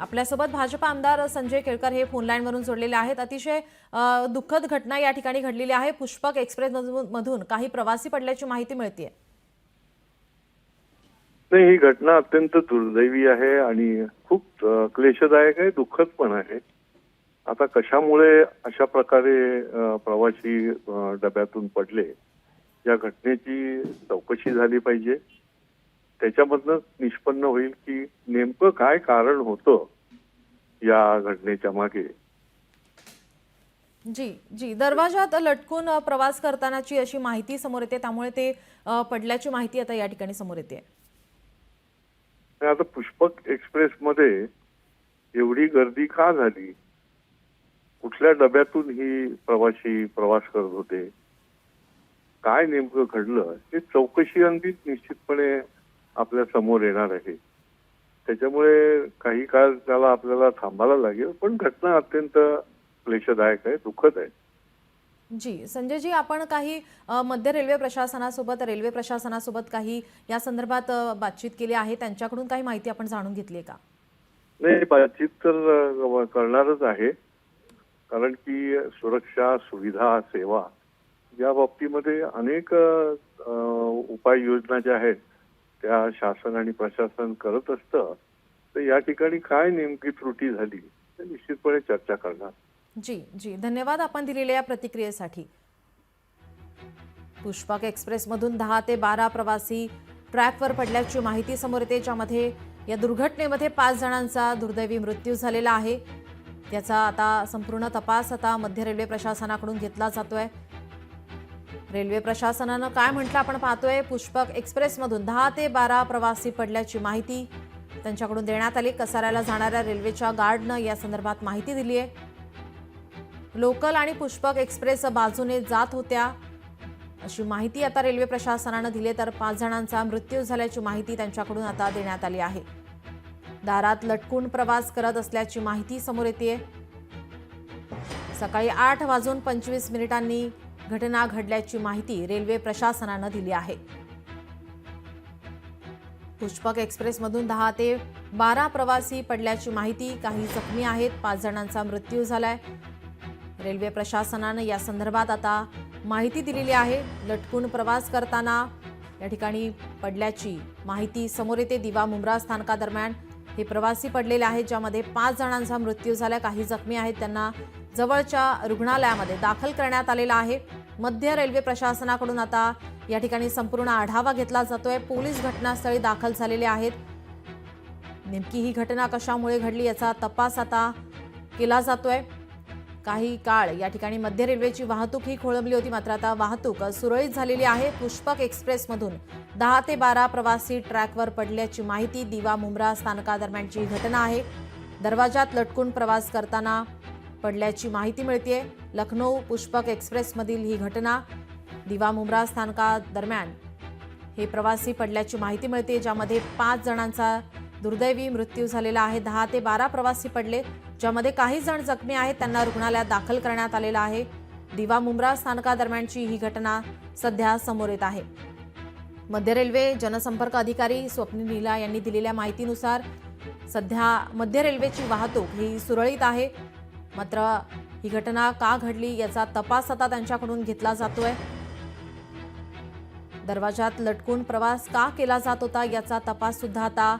आपल्यासोबत भाजप आमदार संजय केळकर हे फोन लाईनवरून जोडलेले आहेत। अतिशय दुःखद घटना या ठिकाणी घडलेली आहे। पुष्पक एक्सप्रेस मधून काही प्रवासी पडल्याची माहिती मिळते। नाही, ही घटना अत्यंत दुर्दैवी आहे आणि खूप क्लेशदायक आहे, दुःखद पण आहे। आता कशामुळे अशा प्रकारे प्रवासी डब्यातून पडले, या घटनेची चौकशी झाली पाहिजे। त्याच्यामधनं निष्पन्न होईल की नेमकं काय कारण होतं या घटनेच्या मागे। जी दरवाजात लटकून प्रवास करतानाची अशी माहिती समोर येते, त्यामुळे ते पडल्याची माहिती आता या ठिकाणी समोर येते। आता पुष्पक एक्सप्रेस मध्ये एवढी गर्दी का झाली, कुठल्या डब्यातून ही प्रवासी प्रवास करत होते, काय नेमकं घडलं, हे चौकशी अंती निश्चितपणे आपल्या समोर येणार आहे। त्याच्यामुळे काही काळ त्याला आपल्याला थांबायला लागेल, पण घटना अत्यंत क्लेशदायक आहे, दुःखद आहे। जी संजय जी, आपण काही मध्य रेल्वे प्रशासनासोबत काही या संदर्भात बातचीत केली आहे, त्यांच्याकडून काही माहिती आपण जाणून घेतली आहे का? नाही, बातचीत तर करणारच आहे, कारण की सुरक्षा, सुविधा, सेवा या बाबतीमध्ये अनेक उपाययोजना ज्या आहेत त्या शासन आणि प्रशासन करत असतं। तर या ठिकाणी काय नेमकी त्रुटी झाली ते निश्चितपणे चर्चा करणार। जी धन्यवाद आपण दिलेल्या या प्रतिक्रियेसाठी। पुष्पक एक्सप्रेस मधून 10 ते 12 प्रवासी ट्रॅकवर पडल्याची माहिती समोर येते, ज्यामध्ये या दुर्घटनेमध्ये 5 जणांचा दुर्दैवी मृत्यू झालेला आहे। याचा आता संपूर्ण तपास आता मध्य रेल्वे प्रशासनाकडून घेतला जातोय। रेल्वे प्रशासनानं काय म्हटलं आपण पाहतोय। पुष्पक एक्सप्रेस मधून 10 ते 12 प्रवासी पडल्याची माहिती त्यांच्याकडून देण्यात आली। कसाऱ्याला जाणाऱ्या रेल्वेच्या गार्डनं या संदर्भात माहिती दिली आहे। लोकल आणि पुष्पक एक्सप्रेस बाजूने जात होत्या अशी माहिती आता रेल्वे प्रशासनानं दिली, तर 5 जणांचा मृत्यू झाल्याची माहिती त्यांच्याकडून आता देण्यात आली आहे। दारात लटकून प्रवास करत असल्याची माहिती समोर येते। सकाळी 8:25 घटना घडल्याची माहिती रेल्वे प्रशासनानं दिली आहे। पुष्पक एक्सप्रेस मधून 10 ते 12 प्रवासी पडल्याची माहिती, काही जखमी आहेत, 5 जणांचा मृत्यू झालाय। रेल्वे प्रशासनानं या संदर्भात आता माहिती दिलेली आहे। लटकून प्रवास करताना या ठिकाणी पडल्याची माहिती समोर येते। दिवा मुंब्रा स्थानकादरम्यान हे प्रवासी पडलेले आहेत, ज्यामध्ये 5 जणांचा मृत्यू झाला, काही जखमी आहेत, त्यांना जवळच्या रुग्णालयामध्ये दाखल करण्यात आलेला आहे। मध्य रेल्वे प्रशासनाकडून आता या ठिकाणी संपूर्ण आढावा घेतला जातोय। पोलीस घटनास्थळी दाखल झालेले आहेत। नेमकी ही घटना कशामुळे घडली याचा तपास आता केला जातोय। काही काळ या ठिकाणी मध्य रेल्वेची वाहतूक ही खोळंबली होती, मात्र आता वाहतूक सुरळीत झालेली आहे। पुष्पक एक्सप्रेस मधून 10 ते 12 प्रवासी ट्रॅकवर पडल्याची माहिती दिवा मुंब्रा स्थानकादरम्यानची ही घटना आहे। दरवाजात लटकून प्रवास करताना पडल्याची माहिती मिळते। लखनौ पुष्पक एक्सप्रेस मधील ही घटना, दिवा मुंब्रा स्थानकादरम्यान हे प्रवासी पडल्याची माहिती मिळते, ज्यामध्ये 5 जणांचा दुर्दैवी मृत्यू झालेला आहे। 10 ते 12 प्रवासी पडले, ज्यामध्ये काही जण जखमी आहेत, त्यांना रुग्णालयात दाखल करण्यात आलेला आहे। दिवा मुंब्रा स्थानकादरम्यानची ही घटना सध्या समोर येत आहे। मध्य रेल्वे जनसंपर्क अधिकारी स्वप्नील नीला यांनी दिलेल्या माहितीनुसार सध्या मध्य रेल्वेची वाहतूक ही सुरळीत आहे, मात्र ही घटना का घडली याचा तपास आता त्यांच्याकडून घेतला जातोय। दरवाजात लटकून प्रवास का केला जात होता याचा तपास सुद्धा आता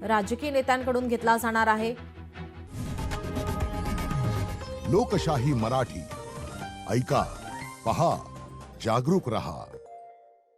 राजकीय नेत्यांकडून घेतला जाणार आहे। लोकशाही मराठी ऐका, पहा, जागरूक रहा।